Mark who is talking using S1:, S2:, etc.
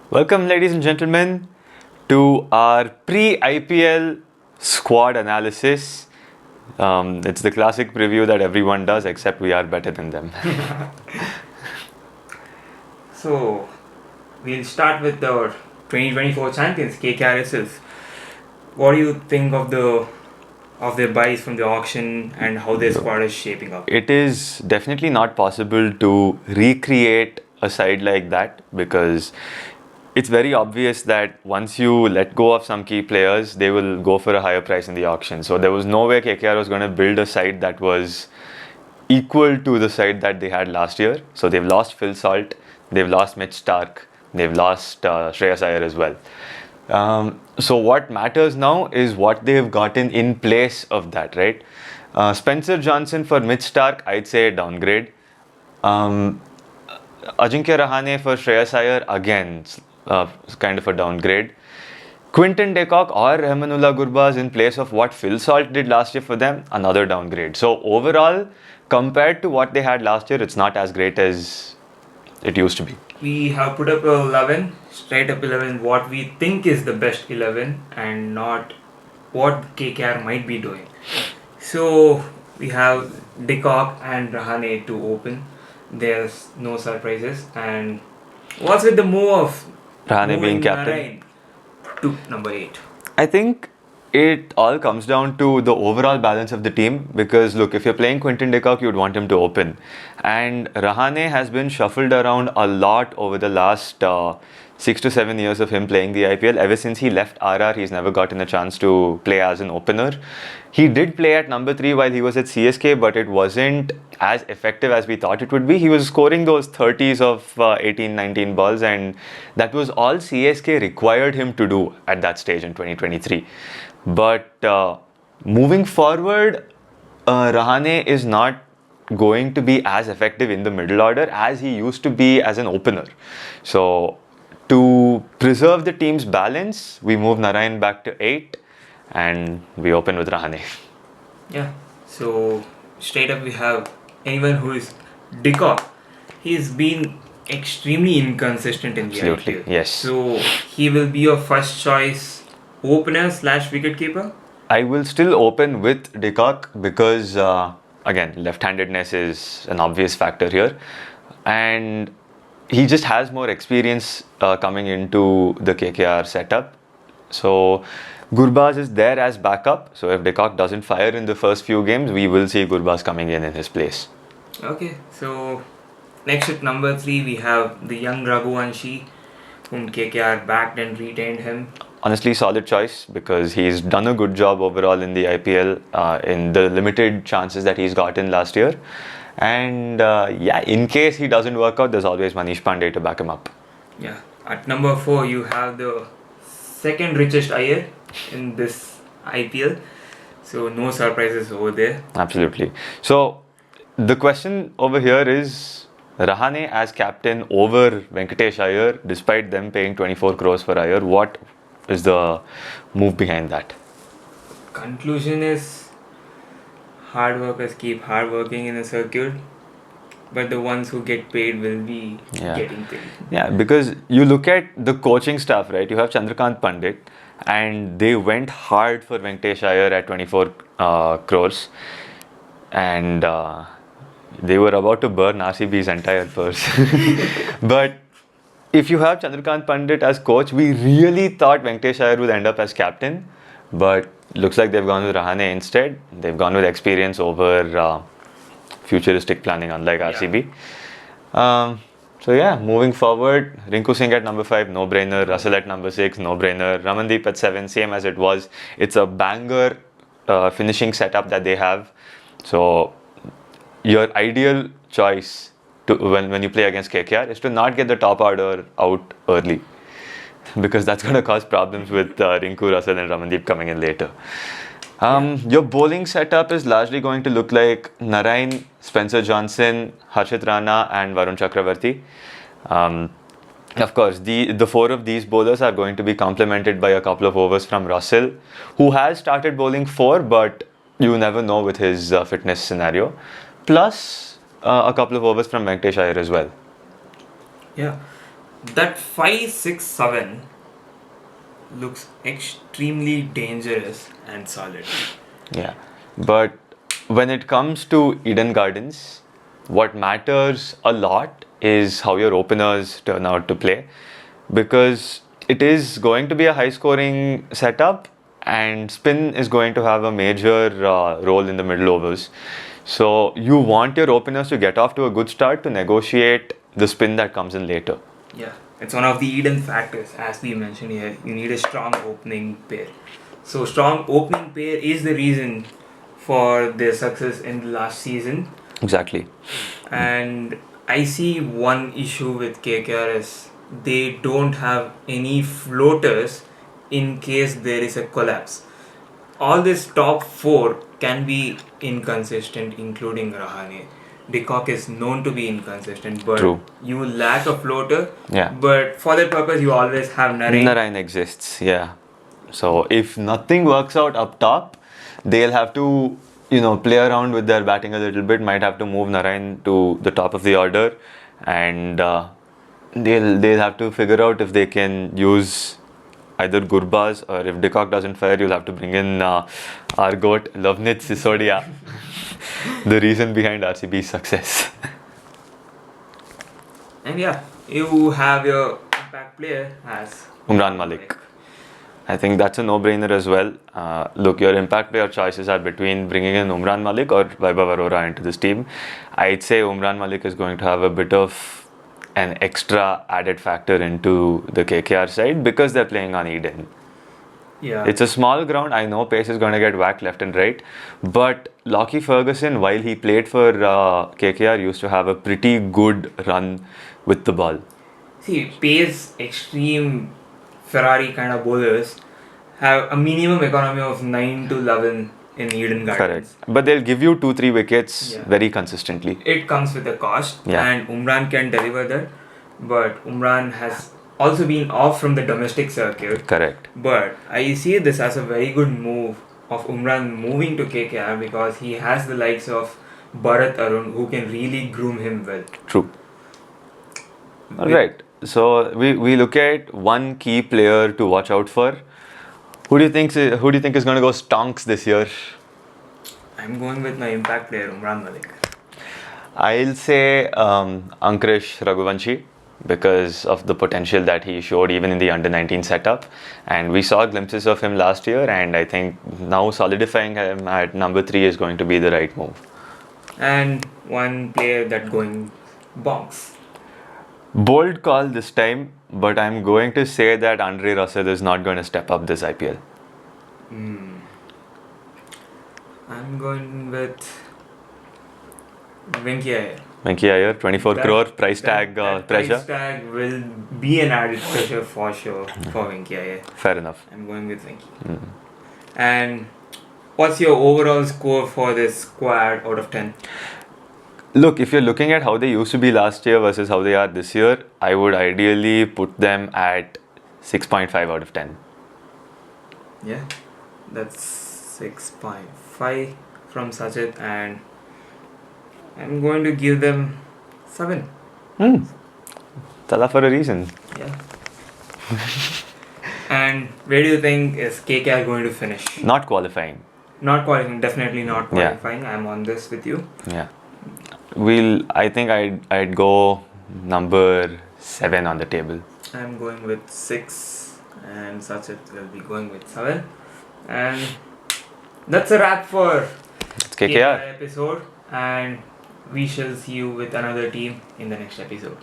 S1: Welcome, ladies and gentlemen, to our pre-IPL squad analysis. It's the classic preview that everyone does, except we are better than them.
S2: So, we'll start with the 2024 champions, KKR. What do you think of their buys from the auction and how their squad is shaping up?
S1: It is definitely not possible to recreate a side like that because it's very obvious that once you let go of some key players, they will go for a higher price in the auction. So there was no way KKR was going to build a side that was equal to the side that they had last year. So they've lost Phil Salt, they've lost Mitch Stark, they've lost Shreyas Iyer as well. So what matters now is what they've gotten in place of that, right? Spencer Johnson for Mitch Stark, I'd say downgrade. Ajinkya Rahane for Shreyas Iyer, again, kind of a downgrade. Quinton de Kock or Rahmanullah Gurbaz in place of what Phil Salt did last year for them, another downgrade. So overall, compared to what they had last year, it's not as great as it used to be.
S2: We have put up 11, straight up 11, what we think is the best 11 and not what KKR might be doing. So, we have de Kock and Rahane to open. There's no surprises. And what's with the move of
S1: Rahane being
S2: moving
S1: captain?
S2: Narain to number 8?
S1: I think it all comes down to the overall balance of the team because look, if you're playing Quinton de Kock, you'd want him to open. And Rahane has been shuffled around a lot over the last 6 to 7 years of him playing the IPL. Ever since he left RR, he's never gotten a chance to play as an opener. He did play at number 3 while he was at CSK, but it wasn't as effective as we thought it would be. He was scoring those 30s of 18, 19 balls, and that was all CSK required him to do at that stage in 2023. But moving forward, Rahane is not going to be as effective in the middle order as he used to be as an opener. So to preserve the team's balance, we move Narain back to 8 and we open with Rahane.
S2: Yeah, so straight up we have anyone who is de Kock. He's been extremely inconsistent in the
S1: Absolutely,
S2: IPL.
S1: yes.
S2: So he will be your first choice opener / wicket keeper.
S1: I will still open with de Kock because, again, left-handedness is an obvious factor here. And he just has more experience coming into the KKR setup. So Gurbaz is there as backup. So if de Kock doesn't fire in the first few games, we will see Gurbaz coming in his place.
S2: Okay, so next at number 3 we have the young Raghuvanshi, whom KKR backed and retained him.
S1: Honestly, solid choice because he's done a good job overall in the IPL in the limited chances that he's gotten last year. And yeah, in case he doesn't work out, there's always Manish Pandey to back him up.
S2: Yeah, at number 4 you have the second richest Iyer in this IPL. So no surprises over there.
S1: Absolutely. So the question over here is Rahane as captain over Venkatesh Iyer, despite them paying 24 crores for Iyer. What is the move behind that?
S2: Conclusion is hard workers keep hard working in a circuit, but the ones who get paid will be getting paid.
S1: Yeah, because you look at the coaching staff, right? You have Chandrakant Pandit, and they went hard for Venkatesh Iyer at 24 crores, and they were about to burn RCB's entire purse. But if you have Chandrakant Pandit as coach, we really thought Venkatesh Iyer would end up as captain, but looks like they've gone with Rahane instead. They've gone with experience over futuristic planning, unlike RCB. So yeah, moving forward, Rinku Singh at number 5, no-brainer. Russell at number 6, no-brainer. Ramandeep at 7, same as it was. It's a banger finishing setup that they have. So your ideal choice when you play against KKR is to not get the top order out early because that's going to cause problems with Rinku, Russell and Ramandeep coming in later. Your bowling setup is largely going to look like Narain, Spencer Johnson, Harshit Rana and Varun Chakravarti. Of course, the 4 of these bowlers are going to be complemented by a couple of overs from Russell, who has started bowling 4, but you never know with his fitness scenario. Plus a couple of overs from Venkatesh Iyer as well.
S2: Yeah. that 5-6-7 looks extremely dangerous and solid.
S1: Yeah, but when it comes to Eden Gardens, what matters a lot is how your openers turn out to play, because it is going to be a high scoring setup and spin is going to have a major role in the middle overs. So you want your openers to get off to a good start to negotiate the spin that comes in later.
S2: Yeah, it's one of the Eden factors, as we mentioned here. You need a strong opening pair. So, strong opening pair is the reason for their success in the last season.
S1: Exactly.
S2: And I see one issue with KKR is they don't have any floaters in case there is a collapse. All this top four can be inconsistent, including Rahane. Decock is known to be inconsistent, but
S1: True.
S2: you lack a floater.
S1: Yeah.
S2: But for that purpose, you always have Narain.
S1: Narain exists, yeah. So if nothing works out up top, they'll have to, play around with their batting a little bit. Might have to move Narain to the top of the order, and they'll have to figure out if they can use either Gurbaz, or if Decock doesn't fire, you'll have to bring in our goat Lovenit Sisodia, the reason behind RCB's success.
S2: And yeah, you have your impact player as
S1: Umran Malik. I think that's a no-brainer as well. Look, your impact player choices are between bringing in Umran Malik or Vaibhav Arora into this team. I'd say Umran Malik is going to have a bit of an extra added factor into the KKR side because they're playing on Eden.
S2: Yeah.
S1: It's a small ground. I know pace is going to get whacked left and right. But Lockie Ferguson, while he played for KKR, used to have a pretty good run with the ball.
S2: See, pace extreme Ferrari kind of bowlers have a minimum economy of 9 to 11 in Eden Gardens.
S1: Correct. But they'll give you 2-3 wickets very consistently.
S2: It comes with a cost,
S1: Yeah.
S2: and Umran can deliver that. But Umran has also been off from the domestic circuit.
S1: Correct.
S2: But I see this as a very good move of Umran moving to KKR because he has the likes of Bharat Arun who can really groom him well.
S1: True. Alright. So we look at one key player to watch out for. Who do you think is going to go stonks this year?
S2: I'm going with my impact player Umran Malik.
S1: I'll say Ankrish Raghuvanshi, because of the potential that he showed even in the under-19 setup, and we saw glimpses of him last year, and I think now solidifying him at number 3 is going to be the right move.
S2: And one player that going bonks.
S1: Bold call this time, but I'm going to say that Andre Russell is not going to step up this IPL.
S2: I'm going with Venki Iyer.
S1: Venki Iyer, 24 crore price tag
S2: that
S1: pressure.
S2: Price tag will be an added pressure for sure for Venki Iyer.
S1: Fair enough.
S2: I'm going with Venki. And what's your overall score for this squad out of 10?
S1: Look, if you're looking at how they used to be last year versus how they are this year, I would ideally put them at 6.5 out of 10.
S2: Yeah, that's 6.5 from Sajid, and I'm going to give them 7.
S1: Tala for a reason.
S2: Yeah. And where do you think is KKR going to finish?
S1: Not qualifying.
S2: Not qualifying, definitely not qualifying. I'm on this with you.
S1: Yeah. I think I'd go number 7 on the table.
S2: I'm going with 6, and Sachin will be going with 7. And that's a wrap for
S1: It's KKR.
S2: episode. And we shall see you with another team in the next episode.